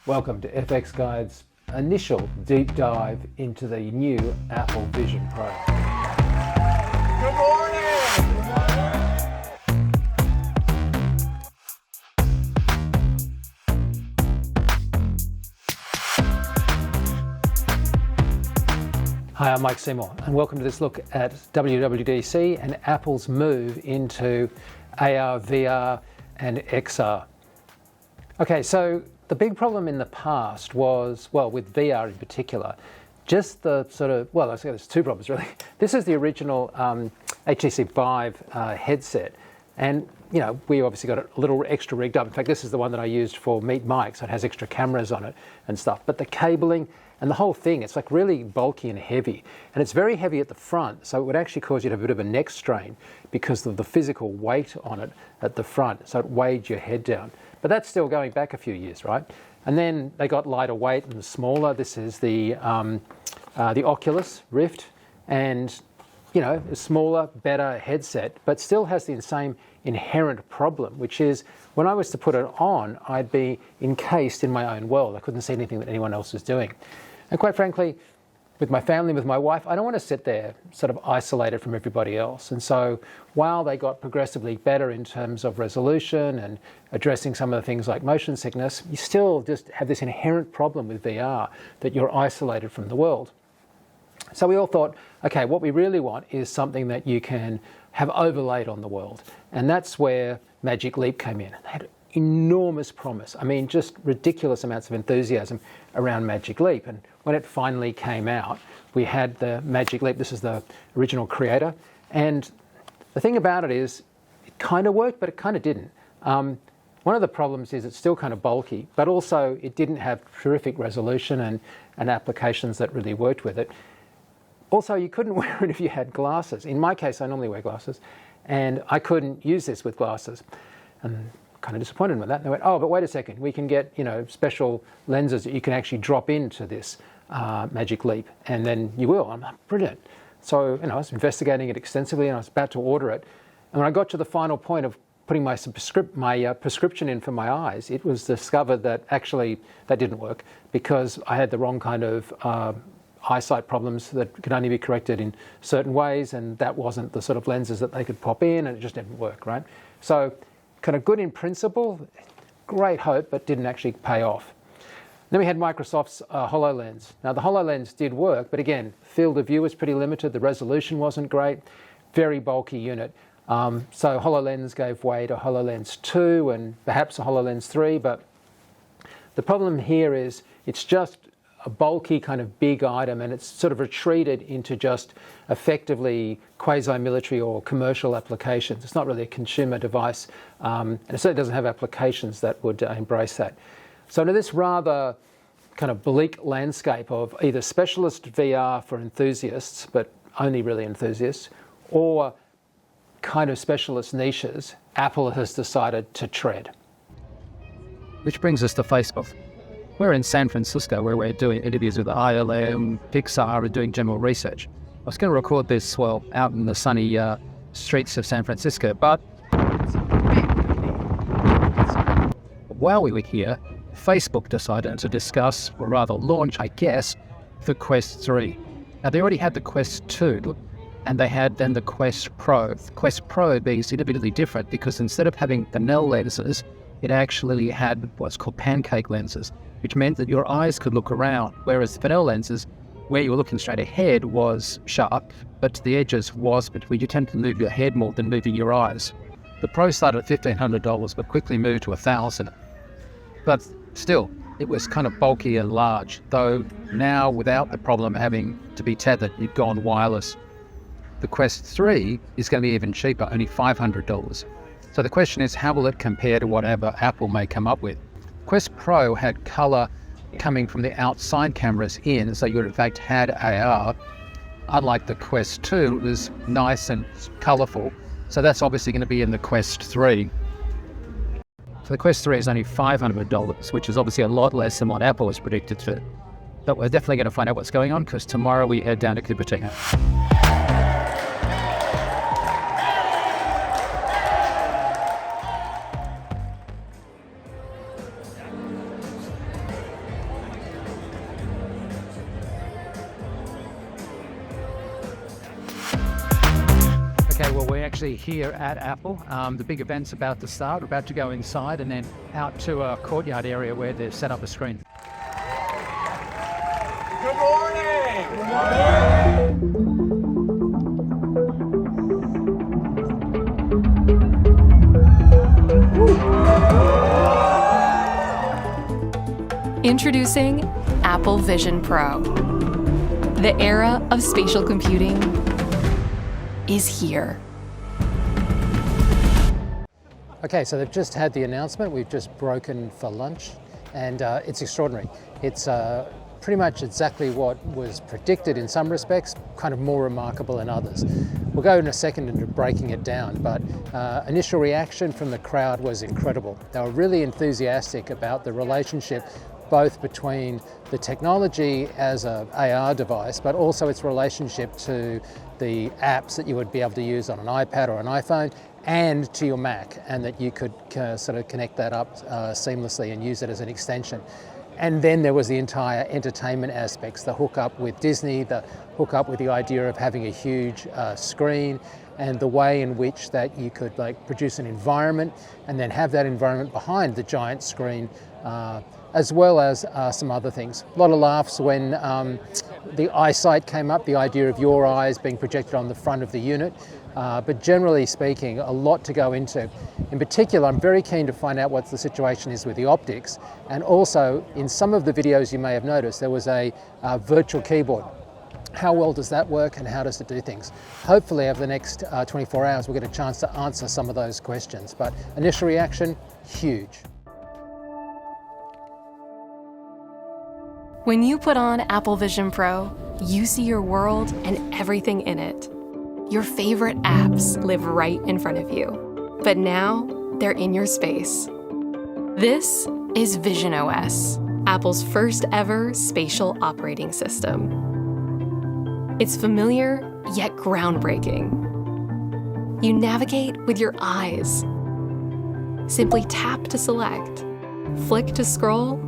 Welcome to FX Guide's initial deep dive into the new Apple Vision Pro. Good morning! Hi, I'm Mike Seymour, and welcome to this look at WWDC and Apple's move into AR, VR, and XR. Okay, so the big problem in the past was, well, with VR in particular, just the sort of, well, I say there's two problems really. This is the original HTC Vive headset, and you know, we obviously got it a little extra rigged up. In fact, this is the one that I used for Meet Mike, so it has extra cameras on it and stuff. But the cabling and the whole thing, it's like really bulky and heavy. And it's very heavy at the front, so it would actually cause you to have a bit of a neck strain because of the physical weight on it at the front, so it weighed your head down. But that's still going back a few years, right? And then they got lighter weight and smaller. This is the Oculus Rift, and you know, a smaller, better headset, but still has the same inherent problem, which is when I was to put it on, I'd be encased in my own world. I couldn't see anything that anyone else was doing. And quite frankly, with my family, with my wife, I don't want to sit there sort of isolated from everybody else. And so while they got progressively better in terms of resolution and addressing some of the things like motion sickness, you still just have this inherent problem with VR that you're isolated from the world. So we all thought, okay, what we really want is something that you can have overlaid on the world. And that's where Magic Leap came in. They had enormous promise. I mean, just ridiculous amounts of enthusiasm around Magic Leap. And when it finally came out, we had the Magic Leap. This is the original creator. And the thing about it is, it kind of worked, but it kind of didn't. One of the problems is it's still kind of bulky, but also it didn't have terrific resolution and applications that really worked with it. Also, you couldn't wear it if you had glasses. In my case, I normally wear glasses, and I couldn't use this with glasses. And kind of disappointed with that. And they went, oh, but wait a second, we can get, you know, special lenses that you can actually drop into this Magic Leap, and then you will. I'm like, brilliant. So, you know, I was investigating it extensively, and I was about to order it. And when I got to the final point of putting my prescription in for my eyes, it was discovered that actually that didn't work because I had the wrong kind of eyesight problems that could only be corrected in certain ways, and that wasn't the sort of lenses that they could pop in, and it just didn't work, right? So kind of good in principle, great hope, but didn't actually pay off. Then we had Microsoft's HoloLens. Now the HoloLens did work, but again, field of view was pretty limited, the resolution wasn't great, very bulky unit. So HoloLens gave way to HoloLens 2 and perhaps a HoloLens 3, but the problem here is it's just a bulky kind of big item, and it's sort of retreated into just effectively quasi-military or commercial applications. It's not really a consumer device, and it certainly doesn't have applications that would embrace that. So into this rather kind of bleak landscape of either specialist VR for enthusiasts, but only really enthusiasts, or kind of specialist niches, Apple has decided to tread. Which brings us to Facebook. We're in San Francisco where we're doing interviews with ILM, Pixar, and doing general research. I was going to record this, well, out in the sunny streets of San Francisco, but while we were here, Facebook decided to discuss, or rather launch, I guess, the Quest 3. Now, they already had the Quest 2, and they had then the Quest Pro. The Quest Pro being significantly different because instead of having Fresnel lenses, it actually had what's called pancake lenses, which meant that your eyes could look around, whereas the Fresnel lenses, where you were looking straight ahead, was sharp, but to the edges was, but you tend to move your head more than moving your eyes. The Pro started at $1,500, but quickly moved to $1,000. But still, it was kind of bulky and large, though now without the problem of having to be tethered, you've gone wireless. The Quest 3 is going to be even cheaper, only $500. So the question is, how will it compare to whatever Apple may come up with? Quest Pro had color coming from the outside cameras in, so you in fact had AR. Unlike the Quest 2, it was nice and colorful. So that's obviously going to be in the Quest 3. So the Quest 3 is only $500, which is obviously a lot less than what Apple was predicted to. But we're definitely going to find out what's going on because tomorrow we head down to Cupertino. Well, we're actually here at Apple. The big event's about to start. We're about to go inside and then out to a courtyard area where they've set up a screen. Good morning. Good morning. Introducing Apple Vision Pro. The era of spatial computing is here. Okay, so they've just had the announcement. We've just broken for lunch, and it's extraordinary. It's pretty much exactly what was predicted in some respects, kind of more remarkable in others. We'll go in a second into breaking it down, but initial reaction from the crowd was incredible. They were really enthusiastic about the relationship both between the technology as an AR device, but also its relationship to the apps that you would be able to use on an iPad or an iPhone and to your Mac, and that you could sort of connect that up seamlessly and use it as an extension. And then there was the entire entertainment aspects, the hookup with Disney, the hookup with the idea of having a huge screen, and the way in which that you could like produce an environment and then have that environment behind the giant screen, as well as some other things. A lot of laughs when the eyesight came up, the idea of your eyes being projected on the front of the unit. But generally speaking, a lot to go into. In particular, I'm very keen to find out what the situation is with the optics. And also, in some of the videos you may have noticed, there was a virtual keyboard. How well does that work and how does it do things? Hopefully over the next 24 hours, we'll get a chance to answer some of those questions. But initial reaction, huge. When you put on Apple Vision Pro, you see your world and everything in it. Your favorite apps live right in front of you, but now they're in your space. This is Vision OS, Apple's first ever spatial operating system. It's familiar, yet groundbreaking. You navigate with your eyes. Simply tap to select, flick to scroll,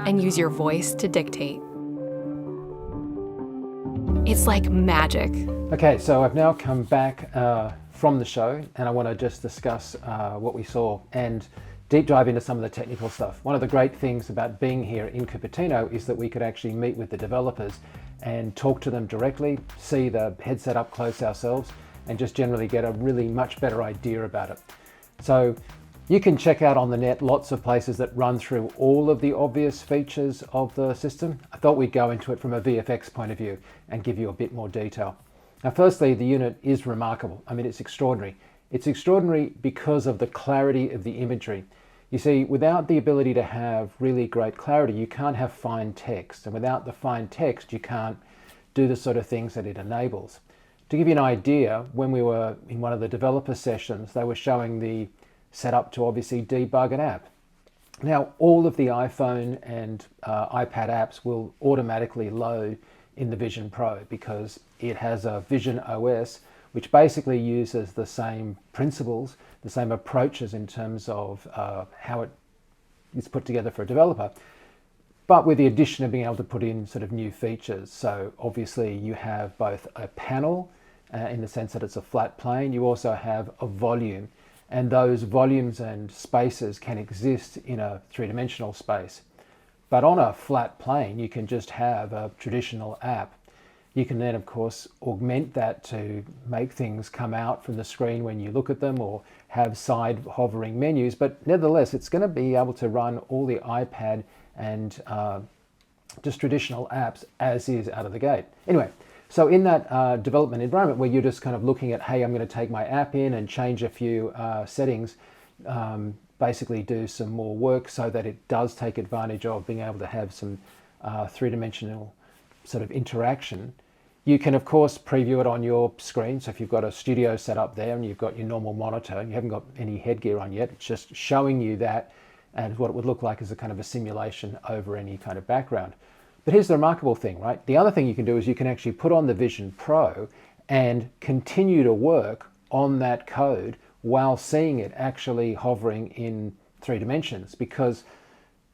and use your voice to dictate. It's like magic. Okay, so I've now come back from the show, and I want to just discuss what we saw and deep dive into some of the technical stuff. One of the great things about being here in Cupertino is that we could actually meet with the developers and talk to them directly, see the headset up close ourselves, and just generally get a really much better idea about it. So you can check out on the net lots of places that run through all of the obvious features of the system. I thought we'd go into it from a VFX point of view and give you a bit more detail. Now, firstly, the unit is remarkable. I mean, it's extraordinary. It's extraordinary because of the clarity of the imagery. You see, without the ability to have really great clarity, you can't have fine text. And without the fine text, you can't do the sort of things that it enables. To give you an idea, when we were in one of the developer sessions, they were showing the setup to obviously debug an app. Now, all of the iPhone and iPad apps will automatically load in the Vision Pro because it has a Vision OS, which basically uses the same principles, the same approaches in terms of how it is put together for a developer, but with the addition of being able to put in sort of new features. So obviously you have both a panel in the sense that it's a flat plane. You also have a volume, and those volumes and spaces can exist in a three-dimensional space. But on a flat plane, you can just have a traditional app. You can then, of course, augment that to make things come out from the screen when you look at them, or have side hovering menus. But nevertheless, it's going to be able to run all the iPad and just traditional apps as is out of the gate. Anyway, so in that development environment where you're just kind of looking at, hey, I'm going to take my app in and change a few settings, basically do some more work so that it does take advantage of being able to have some three-dimensional sort of interaction. You can, of course, preview it on your screen. So if you've got a studio set up there and you've got your normal monitor and you haven't got any headgear on yet, it's just showing you that and what it would look like as a kind of a simulation over any kind of background. But here's the remarkable thing, right? The other thing you can do is you can actually put on the Vision Pro and continue to work on that code while seeing it actually hovering in 3 dimensions, because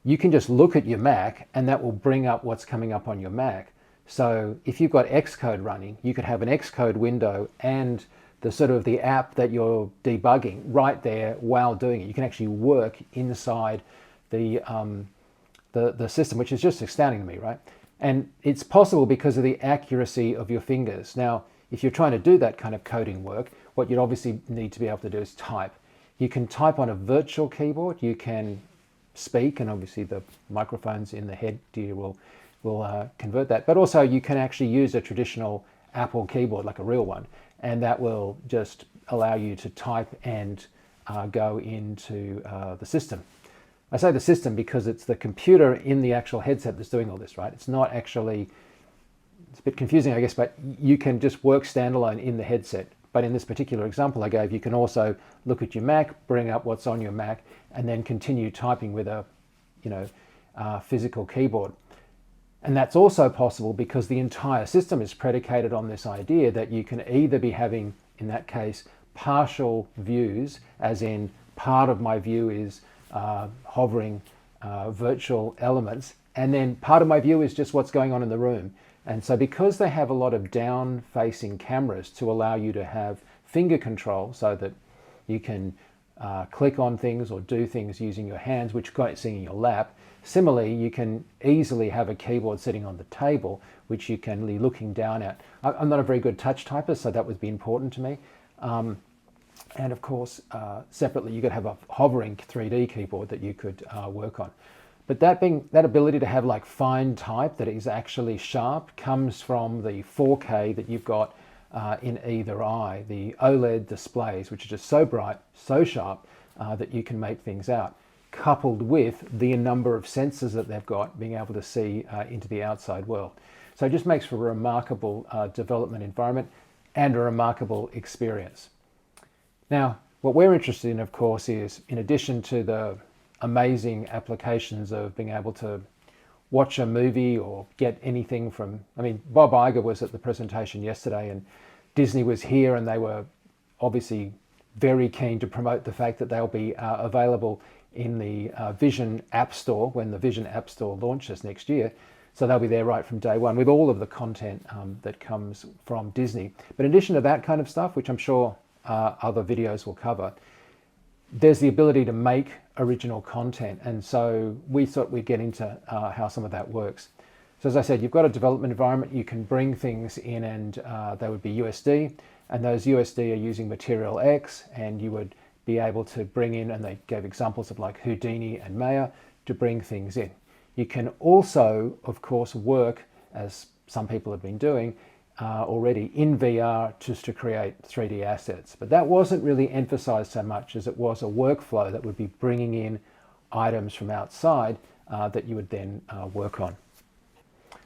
you can just look at your Mac and that will bring up what's coming up on your Mac. So if you've got Xcode running, you could have an Xcode window and the sort of the app that you're debugging right there while doing it. You can actually work inside the system, which is just astounding to me, right? And it's possible because of the accuracy of your fingers. Now, if you're trying to do that kind of coding work, what you'd obviously need to be able to do is type. You can type on a virtual keyboard, you can speak, and obviously the microphones in the headgear will convert that. But also you can actually use a traditional Apple keyboard, like a real one, and that will just allow you to type and go into the system. I say the system because it's the computer in the actual headset that's doing all this, right? It's not actually, it's a bit confusing, I guess, but you can just work standalone in the headset. But in this particular example I gave, you can also look at your Mac, bring up what's on your Mac, and then continue typing with a, physical keyboard. And that's also possible because the entire system is predicated on this idea that you can either be having, in that case, partial views, as in part of my view is hovering virtual elements, and then part of my view is just what's going on in the room. And so because they have a lot of down-facing cameras to allow you to have finger control so that you can click on things or do things using your hands, which you're sitting in your lap. Similarly, you can easily have a keyboard sitting on the table, which you can be looking down at. I'm not a very good touch typist, so that would be important to me. And of course, separately, you could have a hovering 3D keyboard that you could work on. But that ability to have like fine type that is actually sharp comes from the 4K that you've got in either eye, the OLED displays, which are just so bright, so sharp that you can make things out, coupled with the number of sensors that they've got, being able to see into the outside world. So it just makes for a remarkable development environment and a remarkable experience. Now, what we're interested in, of course, is in addition to the amazing applications of being able to watch a movie or get anything from, Bob Iger was at the presentation yesterday and Disney was here, and they were obviously very keen to promote the fact that they'll be available in the Vision App Store when the Vision App Store launches next year. So they'll be there right from day one with all of the content that comes from Disney. But in addition to that kind of stuff, which I'm sure other videos will cover, there's the ability to make original content. And so we thought we'd get into how some of that works. So as I said, you've got a development environment, you can bring things in, and they would be USD, and those USD are using Material X, and you would be able to bring in, and they gave examples of like Houdini and Maya to bring things in. You can also, of course, work, as some people have been doing already, in VR just to create 3D assets. But that wasn't really emphasized so much as it was a workflow that would be bringing in items from outside that you would then work on.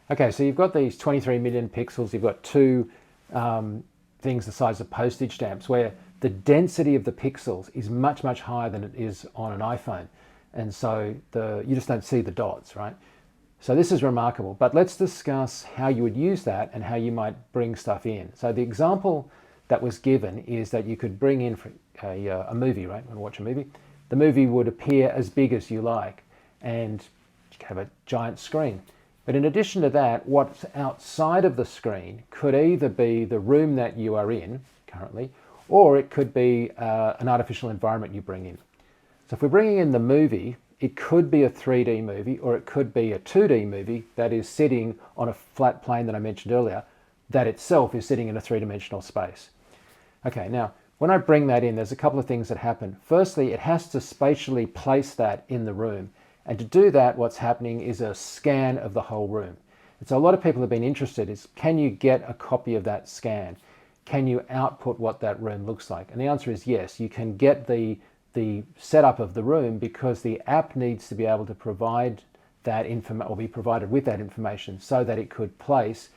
Okay, so you've got these 23 million pixels, you've got two things the size of postage stamps, where the density of the pixels is much, much higher than it is on an iPhone. And so you just don't see the dots, right? So this is remarkable, but let's discuss how you would use that and how you might bring stuff in. So the example that was given is that you could bring in a movie, right? When you watch a movie, the movie would appear as big as you like, and you could have a giant screen. But in addition to that, what's outside of the screen could either be the room that you are in currently, or it could be an artificial environment you bring in. So if we're bringing in the movie, it could be a 3D movie, or it could be a 2D movie that is sitting on a flat plane that I mentioned earlier, that itself is sitting in a three-dimensional space. Okay, now, when I bring that in, there's a couple of things that happen. Firstly, it has to spatially place that in the room. And to do that, what's happening is a scan of the whole room. And so a lot of people have been interested is, can you get a copy of that scan? Can you output what that room looks like? And the answer is yes, you can get the setup of the room, because the app needs to be able to provide that information, or be provided with that information, so that it could place,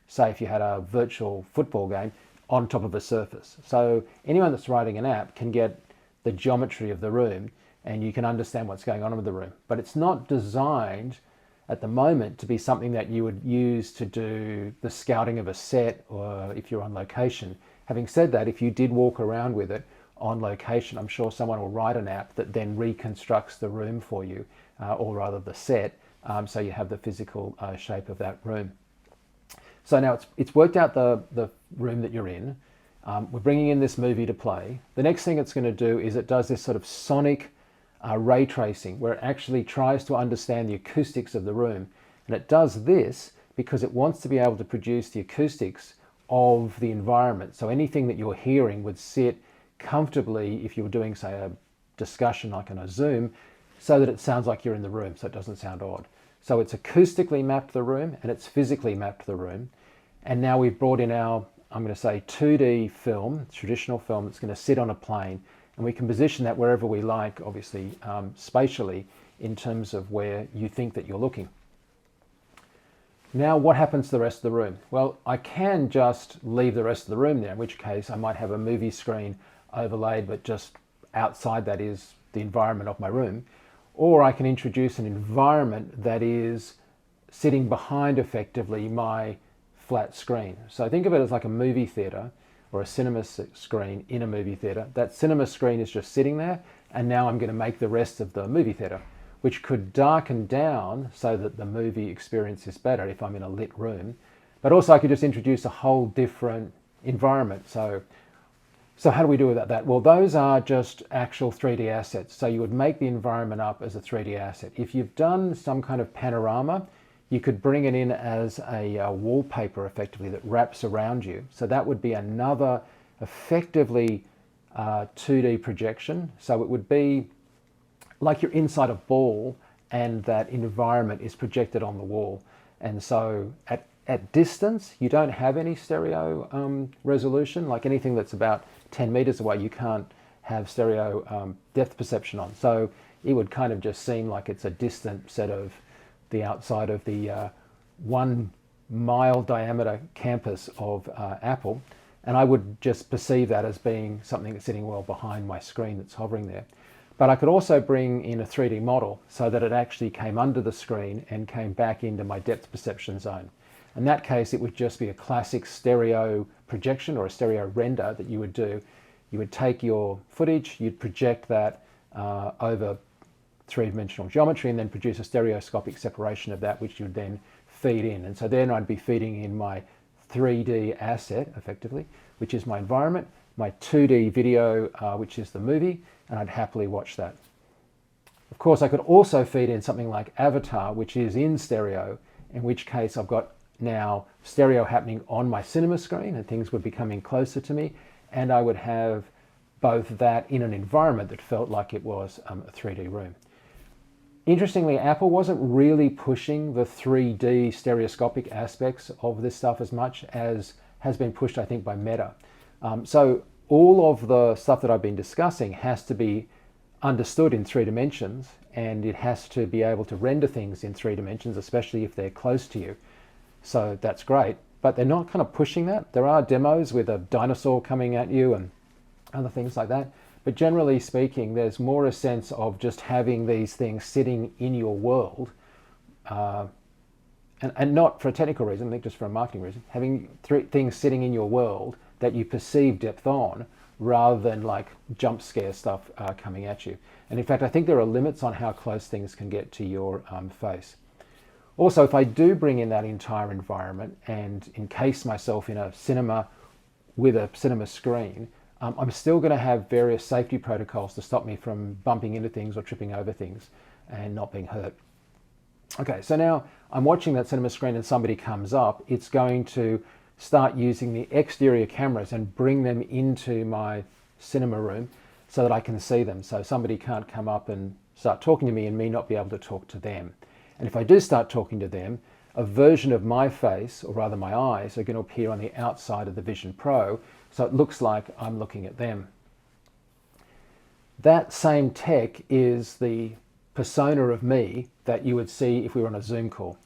say if you had a virtual football game, on top of a surface. So anyone that's writing an app can get the geometry of the room, and you can understand what's going on with the room. But it's not designed at the moment to be something that you would use to do the scouting of a set, or if you're on location. Having said that, if you did walk around with it on location, I'm sure someone will write an app that then reconstructs the room for you, or rather the set, so you have the physical shape of that room. So now it's worked out the room that you're in. We're bringing in this movie to play. The next thing it's going to do is it does this sort of sonic ray tracing where it actually tries to understand the acoustics of the room. And it does this because it wants to be able to produce the acoustics of the environment. So anything that you're hearing would sit comfortably if you were doing, say, a discussion like on a Zoom, so that it sounds like you're in the room, so it doesn't sound odd. So it's acoustically mapped the room and it's physically mapped the room. And now we've brought in our, I'm going to say, 2D film, traditional film, that's going to sit on a plane, and we can position that wherever we like, obviously spatially, in terms of where you think that you're looking. Now what happens to the rest of the room? Well, I can just leave the rest of the room there, in which case I might have a movie screen overlaid, but just outside that is the environment of my room. Or I can introduce an environment that is sitting behind effectively my flat screen. So think of it as like a movie theatre or a cinema screen in a movie theatre. That cinema screen is just sitting there, and now I'm going to make the rest of the movie theatre, which could darken down so that the movie experience is better if I'm in a lit room. But also I could just introduce a whole different environment. So how do we do that? Well, those are just actual 3D assets. So you would make the environment up as a 3D asset. If you've done some kind of panorama, you could bring it in as a wallpaper effectively that wraps around you. So that would be another effectively 2D projection. So it would be like you're inside a ball and that environment is projected on the wall. And so at distance, you don't have any stereo resolution. Like anything that's about 10 meters away, you can't have stereo depth perception on. So it would kind of just seem like it's a distant set of the outside of the 1 mile diameter campus of Apple. And I would just perceive that as being something that's sitting well behind my screen that's hovering there. But I could also bring in a 3D model so that it actually came under the screen and came back into my depth perception zone. In that case, it would just be a classic stereo projection or a stereo render that you would do. You would take your footage, you'd project that over three-dimensional geometry and then produce a stereoscopic separation of that, which you would then feed in. And so then I'd be feeding in my 3D asset, effectively, which is my environment, my 2D video, which is the movie, and I'd happily watch that. Of course, I could also feed in something like Avatar, which is in stereo, in which case I've got now stereo happening on my cinema screen and things would be coming closer to me, and I would have both that in an environment that felt like it was a 3D room. Interestingly, Apple wasn't really pushing the 3D stereoscopic aspects of this stuff as much as has been pushed, I think, by Meta. So all of the stuff that I've been discussing has to be understood in 3 dimensions, and it has to be able to render things in 3 dimensions, especially if they're close to you. So that's great, but they're not kind of pushing that. There are demos with a dinosaur coming at you and other things like that. But generally speaking, there's more a sense of just having these things sitting in your world, and not for a technical reason, I think just for a marketing reason, having things sitting in your world that you perceive depth on, rather than like jump scare stuff coming at you. And in fact, I think there are limits on how close things can get to your face. Also, if I do bring in that entire environment and encase myself in a cinema with a cinema screen, I'm still going to have various safety protocols to stop me from bumping into things or tripping over things and not being hurt. Okay, so now I'm watching that cinema screen and somebody comes up, it's going to start using the exterior cameras and bring them into my cinema room so that I can see them. So somebody can't come up and start talking to me and me not be able to talk to them. And if I do start talking to them, a version of my face, or rather my eyes, are going to appear on the outside of the Vision Pro, so it looks like I'm looking at them. That same tech is the persona of me that you would see if we were on a Zoom call.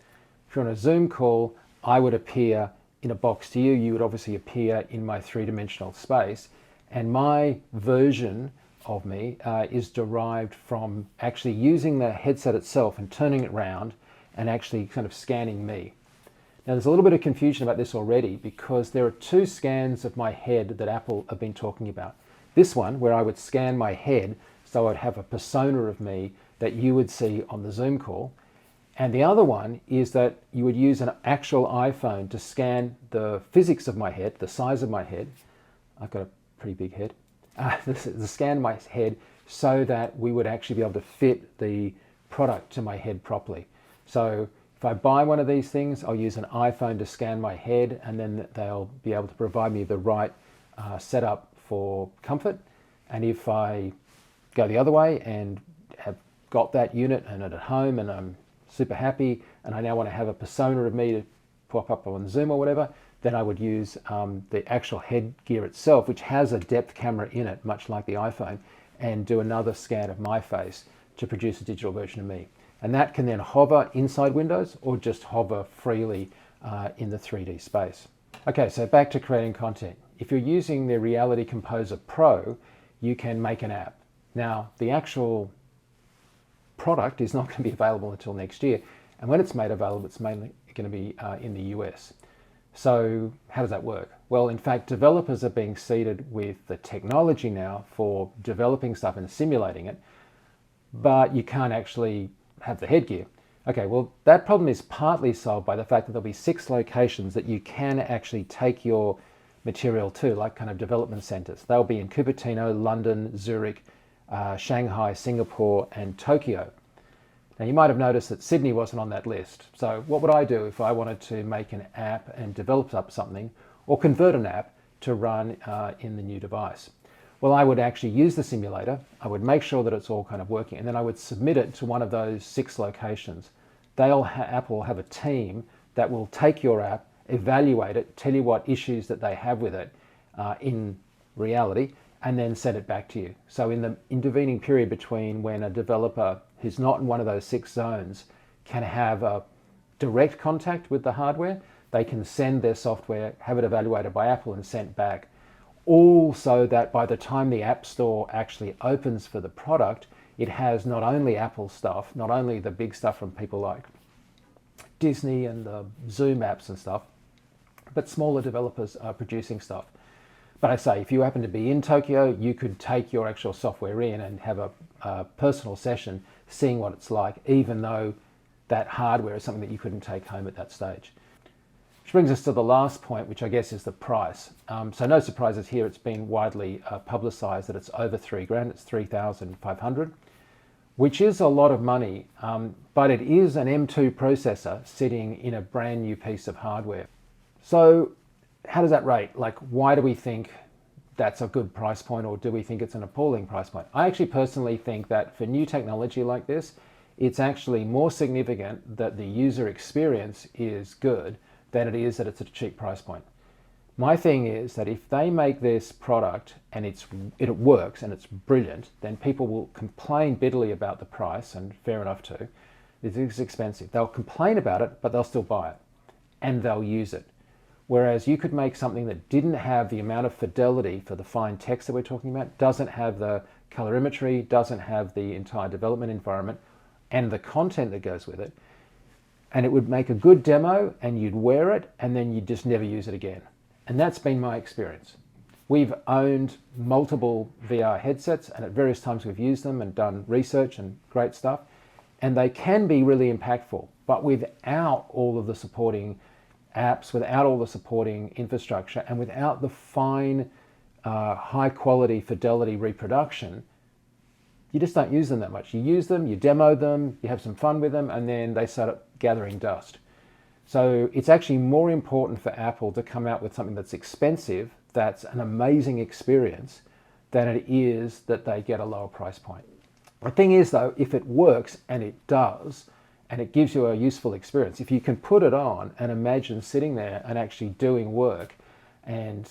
If you're on a Zoom call, I would appear in a box to you, you would obviously appear in my 3-dimensional space, and my version of me is derived from actually using the headset itself and turning it around and actually kind of scanning me. Now there's a little bit of confusion about this already because there are 2 scans of my head that Apple have been talking about. This one, where I would scan my head so I'd have a persona of me that you would see on the Zoom call, And the other one is that you would use an actual iPhone to scan the physics of my head, the size of my head. I've got a pretty big head. The scan my head so that we would actually be able to fit the product to my head properly. So if I buy one of these things, I'll use an iPhone to scan my head, and then they'll be able to provide me the right setup for comfort. And if I go the other way and have got that unit and it at home and I'm super happy and I now want to have a persona of me to pop up on Zoom or whatever, then I would use the actual headgear itself, which has a depth camera in it, much like the iPhone, and do another scan of my face to produce a digital version of me. And that can then hover inside Windows or just hover freely in the 3D space. Okay, so back to creating content. If you're using the Reality Composer Pro, you can make an app. Now, the actual product is not going to be available until next year. And when it's made available, it's mainly going to be in the US. So how does that work? Well, in fact, developers are being seeded with the technology now for developing stuff and simulating it, but you can't actually have the headgear. Okay, well, that problem is partly solved by the fact that there'll be 6 locations that you can actually take your material to, like kind of development centers. They'll be in Cupertino, London, Zurich, Shanghai, Singapore, and Tokyo. Now, you might have noticed that Sydney wasn't on that list. So what would I do if I wanted to make an app and develop up something or convert an app to run in the new device? Well, I would actually use the simulator. I would make sure that it's all kind of working, and then I would submit it to one of those 6 locations. Apple will have a team that will take your app, evaluate it, tell you what issues that they have with it in reality, and then send it back to you. So in the intervening period between when a developer who's not in one of those 6 zones can have a direct contact with the hardware, they can send their software, have it evaluated by Apple and sent back. All so that by the time the App Store actually opens for the product, it has not only Apple stuff, not only the big stuff from people like Disney and the Zoom apps and stuff, but smaller developers are producing stuff. But I say, if you happen to be in Tokyo, you could take your actual software in and have a personal session seeing what it's like, even though that hardware is something that you couldn't take home at that stage. Which brings us to the last point, which I guess is the price. So no surprises here, it's been widely publicized that it's over $3,000, it's $3,500, which is a lot of money, but it is an M2 processor sitting in a brand new piece of hardware. So how does that rate? Like, why do we think that's a good price point, or do we think it's an appalling price point? I actually personally think that for new technology like this, it's actually more significant that the user experience is good than it is that it's at a cheap price point. My thing is that if they make this product and it works and it's brilliant, then people will complain bitterly about the price, and fair enough too. It's expensive. They'll complain about it, but they'll still buy it and they'll use it. Whereas you could make something that didn't have the amount of fidelity for the fine text that we're talking about, doesn't have the colorimetry, doesn't have the entire development environment and the content that goes with it, and it would make a good demo and you'd wear it and then you'd just never use it again. And that's been my experience. We've owned multiple VR headsets, and at various times we've used them and done research and great stuff, and they can be really impactful, but without all of the supporting apps, without all the supporting infrastructure, and without the fine, high quality fidelity reproduction, you just don't use them that much. You use them, you demo them, you have some fun with them, and then they start gathering dust. So it's actually more important for Apple to come out with something that's expensive, that's an amazing experience, than it is that they get a lower price point. The thing is though, if it works, and it does, and it gives you a useful experience, if you can put it on and imagine sitting there and actually doing work and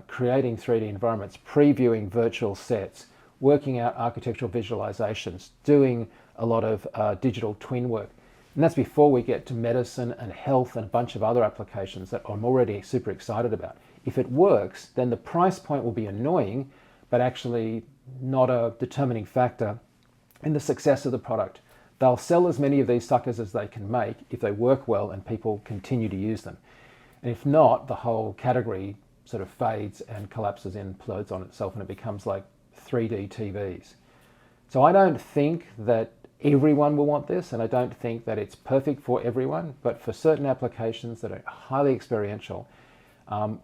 creating 3D environments, previewing virtual sets, working out architectural visualizations, doing a lot of digital twin work. And that's before we get to medicine and health and a bunch of other applications that I'm already super excited about. If it works, then the price point will be annoying, but actually not a determining factor in the success of the product. They'll sell as many of these suckers as they can make if they work well and people continue to use them. And if not, the whole category sort of fades and collapses and implodes on itself, and it becomes like 3D TVs. So I don't think that everyone will want this, and I don't think that it's perfect for everyone, but for certain applications that are highly experiential,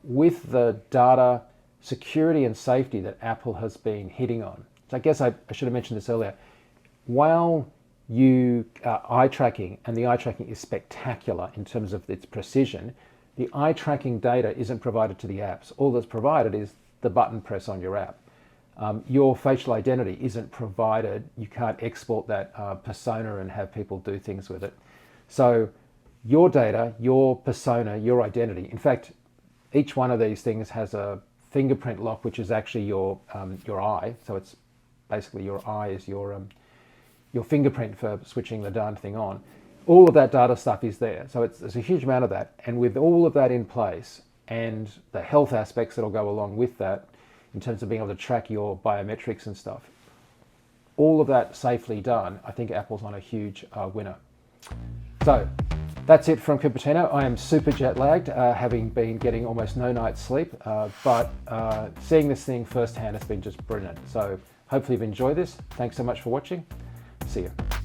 with the data security and safety that Apple has been hitting on. So I guess I should have mentioned this earlier. While eye tracking, and the eye tracking is spectacular in terms of its precision, the eye tracking data isn't provided to the apps. All that's provided is the button press on your app. Your facial identity isn't provided. You can't export that persona and have people do things with it. So your data, your persona, your identity, in fact, each one of these things has a fingerprint lock, which is actually your eye. So it's basically your eye is your fingerprint for switching the darn thing on. All of that data stuff is there. So there's a huge amount of that. And with all of that in place and the health aspects that'll go along with that, in terms of being able to track your biometrics and stuff, all of that safely done, I think Apple's on a huge winner. So that's it from Cupertino. I am super jet lagged, having been getting almost no night's sleep, but seeing this thing firsthand has been just brilliant. So hopefully you've enjoyed this. Thanks so much for watching. See you.